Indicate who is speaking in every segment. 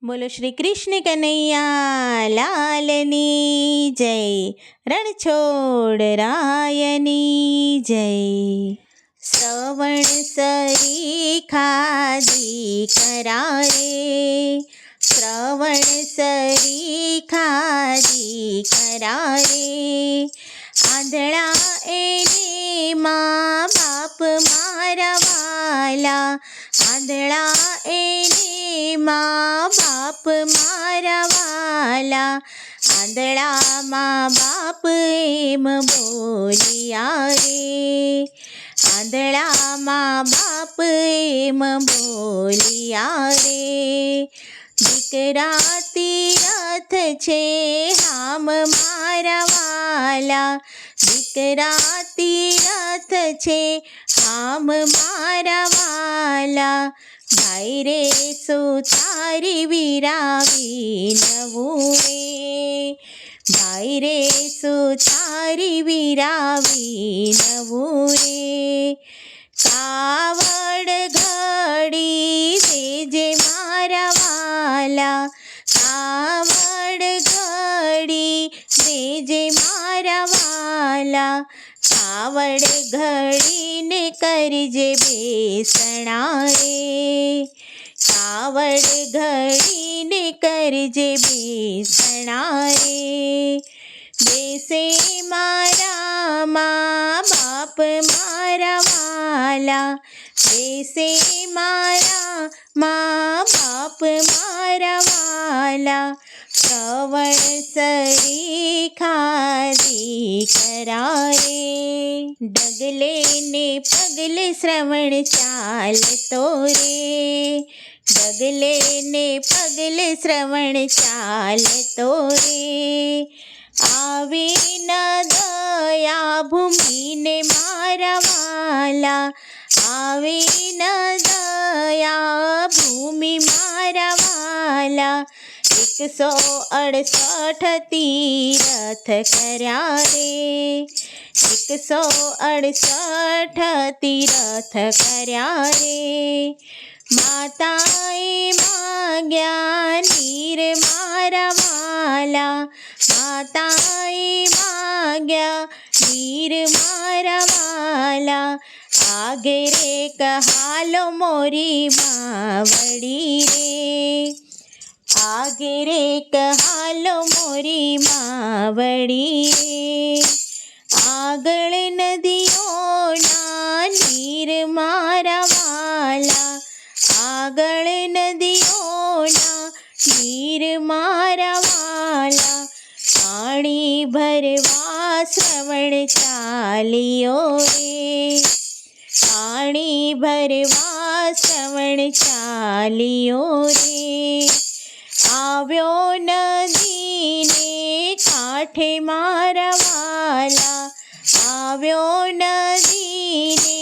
Speaker 1: બોલો શ્રી કૃષ્ણ કનૈયા લાલની જય, રણછોડ રાયની જય. શ્રવણ સરીખા દીકરા રે, શ્રવણ સરીખા દીકરા રે, આંધળા એને મા બાપ મારા વાલા, આંધળા એને મા બાપ મારા વાલા, આંધળા મા બાપ એમ બોલિયા રે, આંધળા મા બાપ એમ બોલિયા રે. દીકરા તીરથ છે હામ મારા વાલા, દીકરા તીરથ છે હામ મારા વાલા, ભાઈ રે સુતારી વિરાવી નવું રે, ભાઈ રે સુતારી વિરાવી નવું રે. કાવડ ઘડી દેજે મારા વાલા, કાવડ ઘડી દેજે મારા વાલા, કાવડ ઘડીને કરજે બેસણા રે, કાવડ ઘડીને કરજે બેસણા રે. બેસે મારા મા બાપ મારા વાલા, બેસે મારા મા બાપ મારા વાલા, શ્રવણ સરીખા દીકરા રે. ડગલે ને પગલે શ્રવણ ચાલતો રે, ડગલે ને પગલે શ્રવણ ચાલતો રે. આવી ન દયા ભૂમિને મારા વાલા, આવી ન દયા ભૂમિ મારા વાલા, 168 તીરથ કર્યા રે, 168 તીરથ કર્યા રે. માતાએ માગ્યા નીર મારા વાલા, માતાએ માગ્યા નીર મારા વાલા, આગે રે કહાલો મોરી માવડી રે, આગે રે કહાલો મોરી માવડી રે. આગળ નદીઓના નીર મારા વાલા, આગળ નદીઓના નીર મારા વાલા, પાણી ભરવા શ્રવણ ચાલ્યો રે, પાણી ભરવા શ્રવણ ચાલ્યો રે. આવ્યો નદીને કાંઠે મારા વાલા, આવ્યો નદીને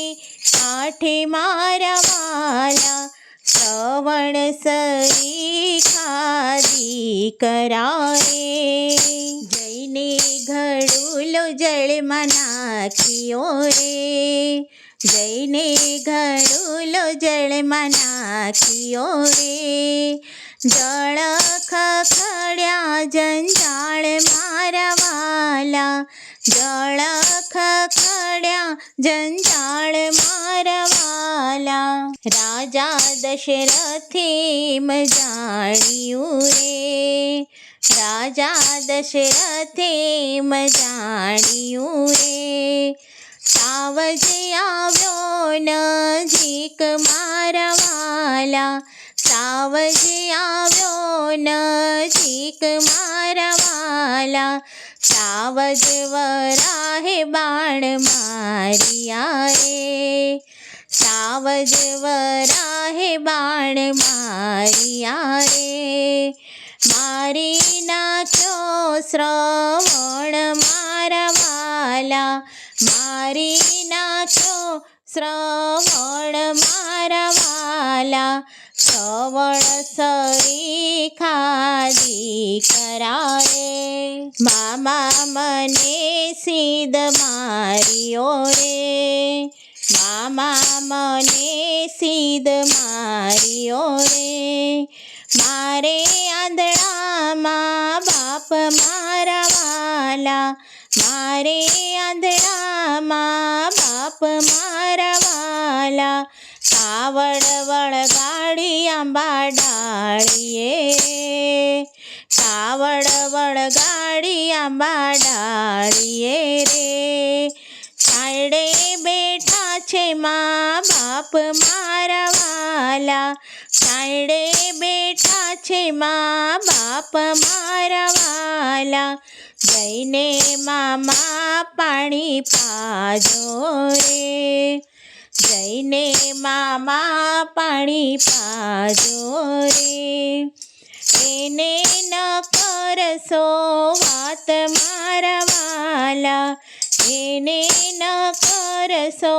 Speaker 1: કાંઠે મારા વાલા, શ્રવણ સરીખા દીકરા રે. જઈને ઘડુલો જળમાં નાખ્યો રે, જઈને ઘડુલો જળમાં નાખ્યો રે. જળ ખખડ્યા જંજાળ મારા વાલા, જળ ખખડ્યા જંજાળ મારા વાલા, રાજા દશરથે જાણ્યું રે, રાજા દશરથે જાણ્યું રે. સાવજ આવ્યો નજીક મારા વાલા, સાવજ આવ્યો નજીક મારા વાલા, સાવજ વરાહે બાણ માર્યા રે, સાવજ વરાહે બાણ માર્યા રે. મારી નાખ્યો શ્રવણ મારા વાલા, મારી નાખ્યો શ્રવણ મારા વાલા, શ્રવણ સરીખા દીકરા રે. મામા મને સીધ માર્યો રે, મામા મને સીધ માર્યો રે. મારે આંધળામાં બાપ મારા વાલા, મારે આંધળામાં બાપ મારા વાલા, કાવડ વળગાડી આંબા ડાળીએ રે, કાવડ વળગાડી આંબા ડાળીએ રે, છાંયડે બેઠા છે મા બાપ મારા વાલા, છાંયડે બેઠા છે મા બાપ મારા વાલા, જઈને મામા પાણી પાજો રે, જઈને મામા પાણી પાજો રે, એને ન કરશો વાત મારા વાલા, એને ન કરશો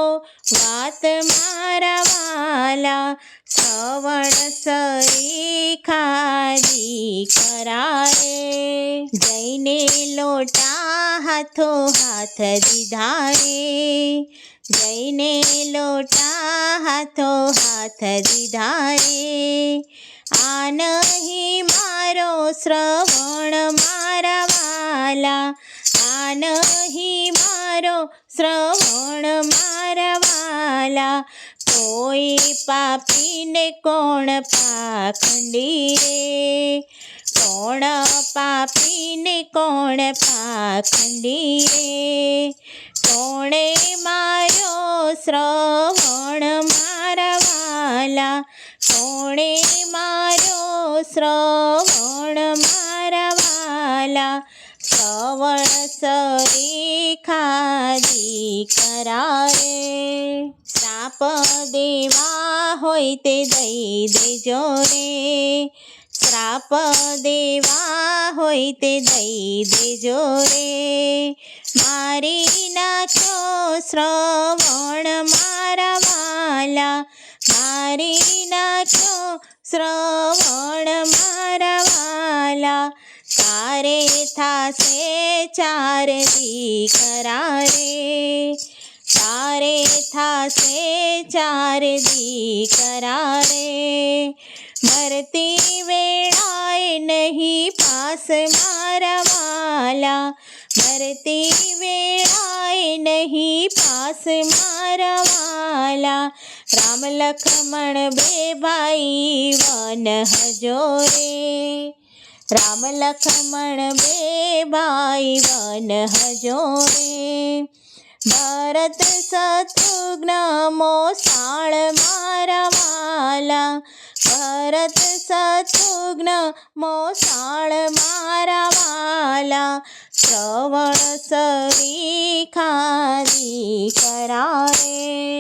Speaker 1: વાત મારા વાલા, શ્રવણ સરીખાજી કરારે, જઈને લોટા હાથો હાથ દીધા રે, જઈને લોટા હાથો હાથ દીધા રે, આ નહીં મારો શ્રવણ મારા વાલા, આ નહીં મારો શ્રવણ મારા વાલા, કોઈ પાપીને કોણ પાખંડી રે, કોણ પાપીને કોણ પાખંડી રે, કોણે માર્યો શ્રવણ મારા વાલા, કોણે માર્યો શ્રવણ મારા વાલા, શ્રવણ સરીખાજી કરારે, શ્રાપ દેવા હોય તે દઈ દેજો રે, શ્રાપ દેવા હોય તે દઈ દેજો રે, મારી નાખ્યો શ્રવણ મારા વાલા, મારી નાખ્યો શ્રવણ મારા વાલા, તારે થાશે ચાર દીકરા રે, તારે થાશે ચાર દીકરા રે, મરતી વેળાએ નહીં પાસ મારા વાલા, મરતી વેળાએ નહીં પાસ મારા વાલા, રામ લક્ષ્મણ બે ભાઈ વન હજો રે, રામ લક્ષ્મણ બે ભાઈ વન હજો રે, ભરત શત્રુઘ્ન મોસાળ મારા વાલા, ભરત શત્રુઘ્ન મોસાળ મારા વાલા, શ્રવણ સરીખાજી કરારે.